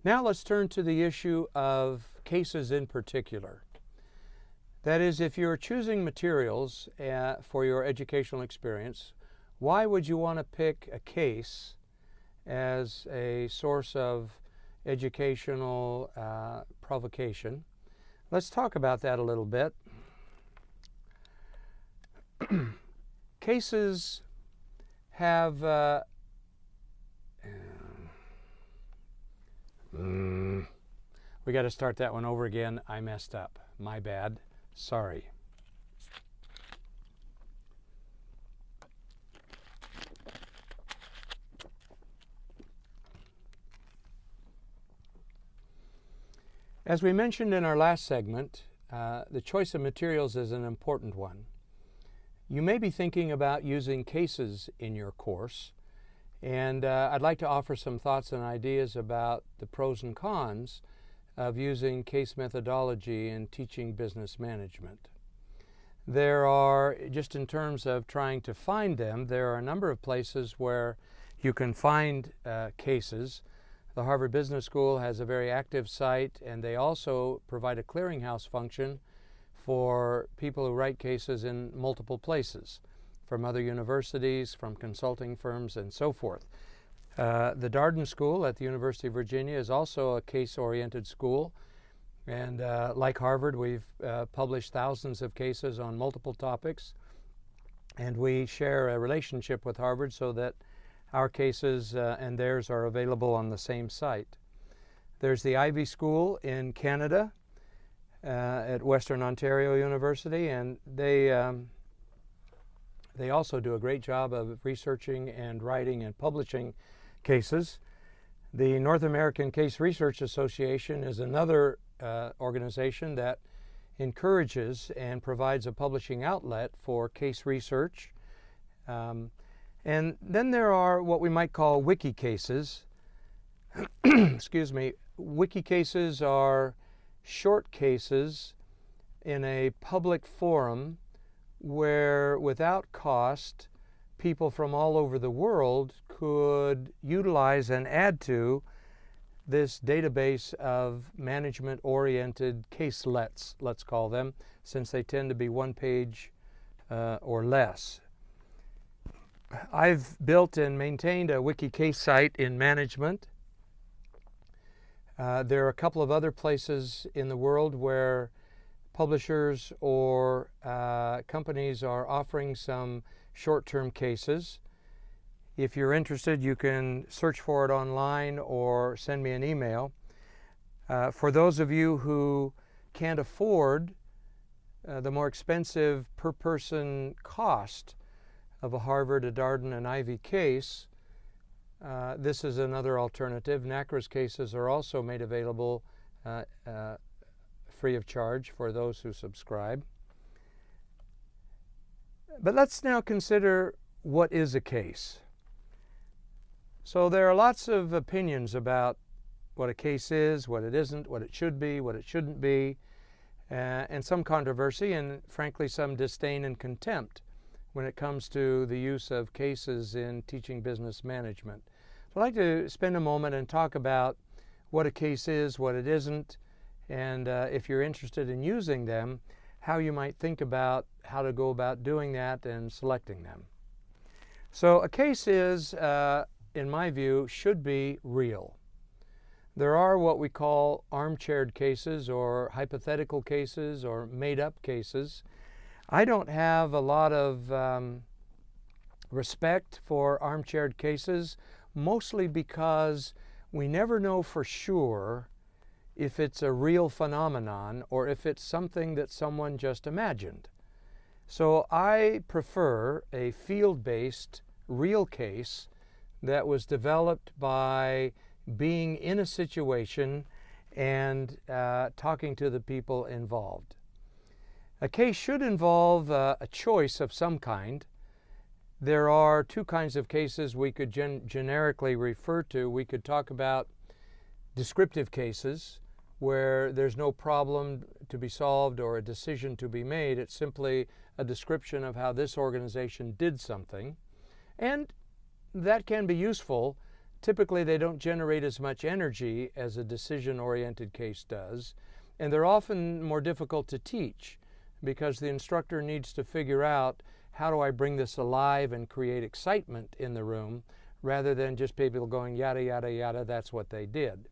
Now let's turn to the issue of cases in particular. That is, if you're choosing materials for your educational experience, why would you want to pick a case as a source of educational provocation? Let's talk about that a little bit. Cases have we got to start that one over again. I messed up. My bad. Sorry. As we mentioned in our last segment, the choice of materials is an important one. You may be thinking about using cases in your course, and I'd like to offer some thoughts and ideas about the pros and cons of using case methodology in teaching business management. There are, just in terms of trying to find them, there are a number of places where you can find cases. The Harvard Business School has a very active site, and they also provide a clearinghouse function for people who write cases in multiple places, from other universities, from consulting firms, and so forth. The Darden School at the University of Virginia is also a case-oriented school, and like Harvard, we've published thousands of cases on multiple topics, and we share a relationship with Harvard so that our cases and theirs are available on the same site. There's the Ivy School in Canada at Western Ontario University, and they also do a great job of researching and writing and publishing cases. The North American Case Research Association is another organization that encourages and provides a publishing outlet for case research. And then there are what we might call wiki cases. Excuse me. Wiki cases are short cases in a public forum where, without cost, people from all over the world could utilize and add to this database of management-oriented caselets, let's call them, since they tend to be one page or less. I've built and maintained a wiki case site in management. There are a couple of other places in the world where publishers or companies are offering some short-term cases. If you're interested, you can search for it online or send me an email. For those of you who can't afford the more expensive per-person cost of a Harvard, a Darden, and Ivy case, this is another alternative. NACRA's cases are also made available free of charge for those who subscribe. But let's now consider what is a case. So there are lots of opinions about what a case is, what it isn't, what it should be, what it shouldn't be, and some controversy and frankly some disdain and contempt when it comes to the use of cases in teaching business management. So I'd like to spend a moment and talk about what a case is, what it isn't, and if you're interested in using them, how you might think about how to go about doing that and selecting them. So a case is, in my view, should be real. There are what we call armchaired cases or hypothetical cases or made-up cases. I don't have a lot of respect for armchaired cases, mostly because we never know for sure if it's a real phenomenon or if it's something that someone just imagined. So I prefer a field-based real case that was developed by being in a situation and talking to the people involved. A case should involve a choice of some kind. There are two kinds of cases we could generically refer to. We could talk about descriptive cases where there's no problem to be solved or a decision to be made. It's simply a description of how this organization did something. And that can be useful Typically, they don't generate as much energy as a decision-oriented case does, and they're often more difficult to teach because the instructor needs to figure out, how do I bring this alive and create excitement in the room, rather than just people going yada, yada, yada, that's what they did.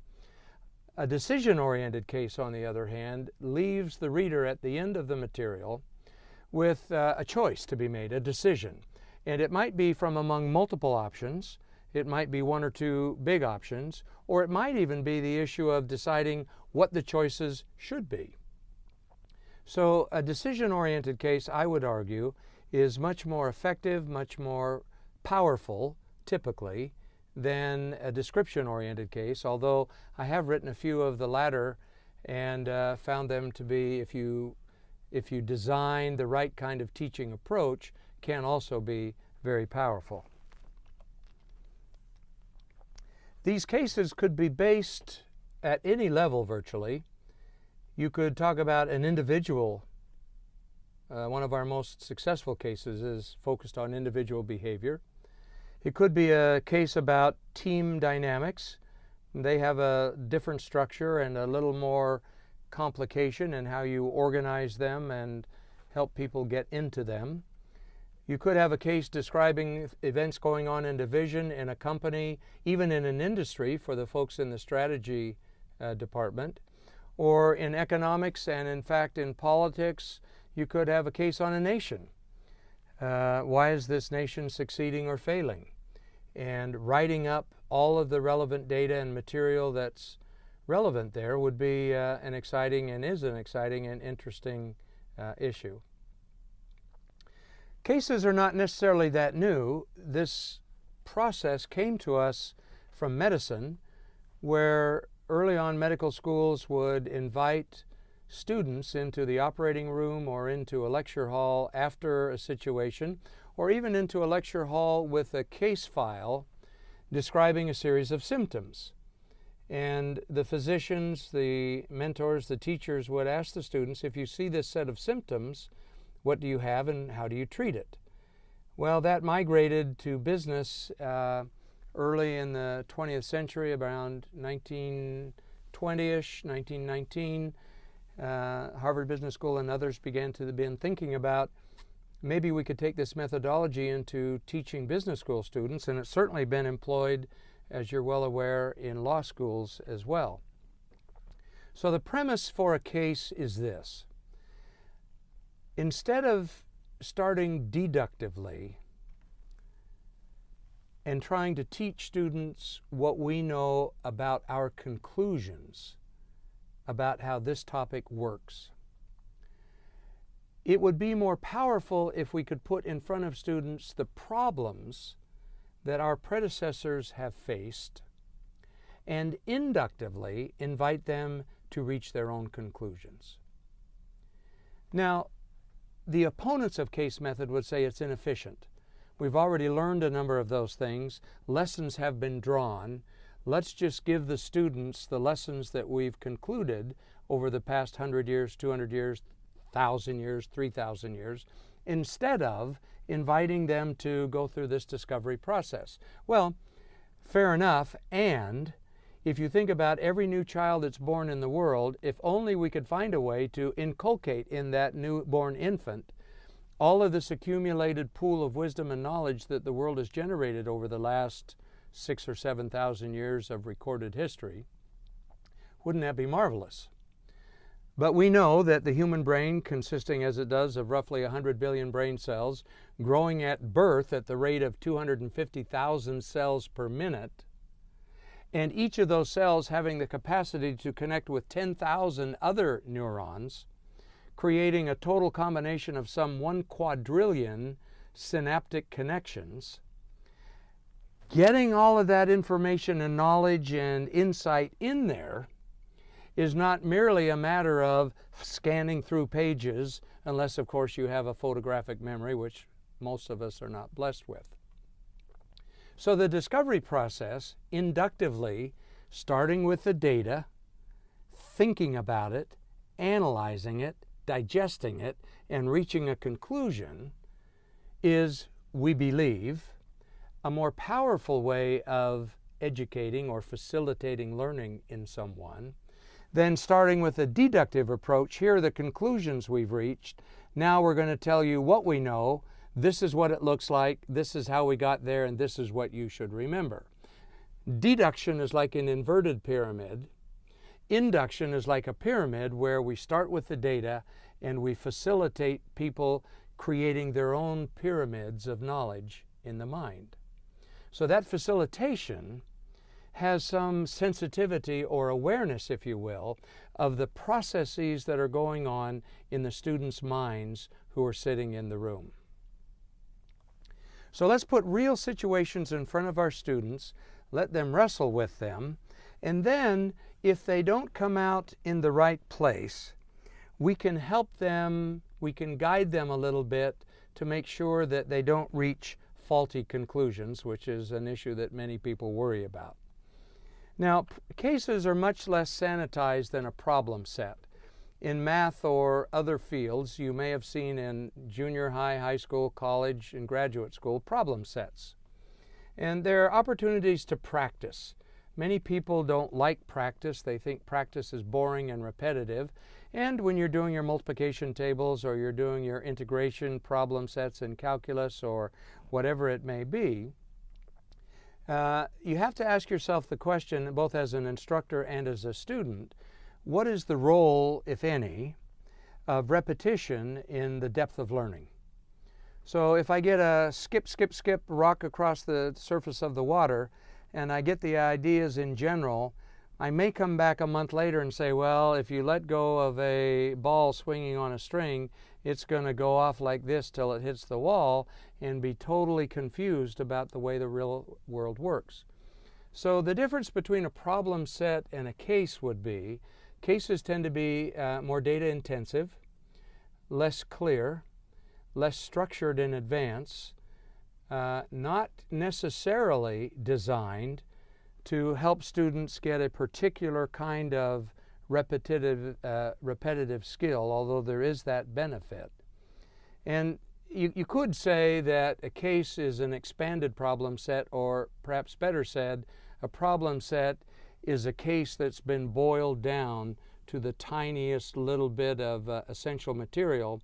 A decision-oriented case, on the other hand, leaves the reader at the end of the material with a choice to be made, a decision. And it might be from among multiple options. It might be one or two big options, or it might even be the issue of deciding what the choices should be. So a decision-oriented case, I would argue, is much more effective, much more powerful, typically, than a description-oriented case, although I have written a few of the latter and found them to be, if you design the right kind of teaching approach, can also be very powerful. These cases could be based at any level virtually. You could talk about an individual. One of our most successful cases is focused on individual behavior. It could be a case about team dynamics. They have a different structure and a little more complication in how you organize them and help people get into them. You could have a case describing events going on in division in a company, even in an industry for the folks in the strategy department, or in economics, and in fact in politics, you could have a case on a nation. Why is this nation succeeding or failing? And writing up all of the relevant data and material that's relevant there would be an exciting and interesting issue. Cases are not necessarily that new. This process came to us from medicine, where early on medical schools would invite students into the operating room or into a lecture hall after a situation, or even into a lecture hall with a case file describing a series of symptoms. And the physicians, the mentors, the teachers would ask the students, if you see this set of symptoms, what do you have and how do you treat it? Well, that migrated to business early in the 20th century, around 1920-ish, 1919. Harvard Business School and others began to begin thinking about maybe we could take this methodology into teaching business school students, and it's certainly been employed, as you're well aware, in law schools as well. So the premise for a case is this. Instead of starting deductively and trying to teach students what we know about our conclusions about how this topic works, it would be more powerful if we could put in front of students the problems that our predecessors have faced and inductively invite them to reach their own conclusions. Now, the opponents of case method would say it's inefficient. We've already learned a number of those things. Lessons have been drawn. Let's just give the students the lessons that we've concluded over the past 100 years, 200 years, 1,000 years, 3,000 years, instead of inviting them to go through this discovery process. Well, fair enough, and if you think about every new child that's born in the world, if only we could find a way to inculcate in that newborn infant all of this accumulated pool of wisdom and knowledge that the world has generated over the last 6,000 or 7,000 years of recorded history, wouldn't that be marvelous? But we know that the human brain, consisting as it does of roughly 100 billion brain cells, growing at birth at the rate of 250,000 cells per minute, and each of those cells having the capacity to connect with 10,000 other neurons, creating a total combination of some 1 quadrillion synaptic connections. Getting all of that information and knowledge and insight in there is not merely a matter of scanning through pages, unless of course you have a photographic memory, which most of us are not blessed with. So the discovery process, inductively, starting with the data, thinking about it, analyzing it, digesting it, and reaching a conclusion, is, we believe, a more powerful way of educating or facilitating learning in someone. Then starting with a deductive approach, here are the conclusions we've reached. Now we're going to tell you what we know. This is what it looks like. This is how we got there, and this is what you should remember. Deduction is like an inverted pyramid. Induction is like a pyramid where we start with the data and we facilitate people creating their own pyramids of knowledge in the mind. So that facilitation has some sensitivity or awareness, if you will, of the processes that are going on in the students' minds who are sitting in the room. So let's put real situations in front of our students, let them wrestle with them, and then if they don't come out in the right place, we can help them, we can guide them a little bit to make sure that they don't reach faulty conclusions, which is an issue that many people worry about. Now, cases are much less sanitized than a problem set. In math or other fields, you may have seen in junior high, high school, college, and graduate school problem sets. And there are opportunities to practice. Many people don't like practice. They think practice is boring and repetitive. And when you're doing your multiplication tables or you're doing your integration problem sets in calculus or whatever it may be, you have to ask yourself the question, both as an instructor and as a student, what is the role, if any, of repetition in the depth of learning? So if I get a skip, skip, skip rock across the surface of the water and I get the ideas in general, I may come back a month later and say, well, if you let go of a ball swinging on a string, it's going to go off like this till it hits the wall and be totally confused about the way the real world works. So the difference between a problem set and a case would be, cases tend to be more data intensive, less clear, less structured in advance, not necessarily designed to help students get a particular kind of repetitive skill, although there is that benefit. And you could say that a case is an expanded problem set, or perhaps better said, a problem set is a case that's been boiled down to the tiniest little bit of essential material,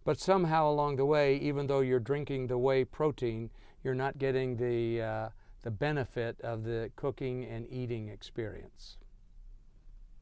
but somehow along the way, even though you're drinking the whey protein, you're not getting the benefit of the cooking and eating experience.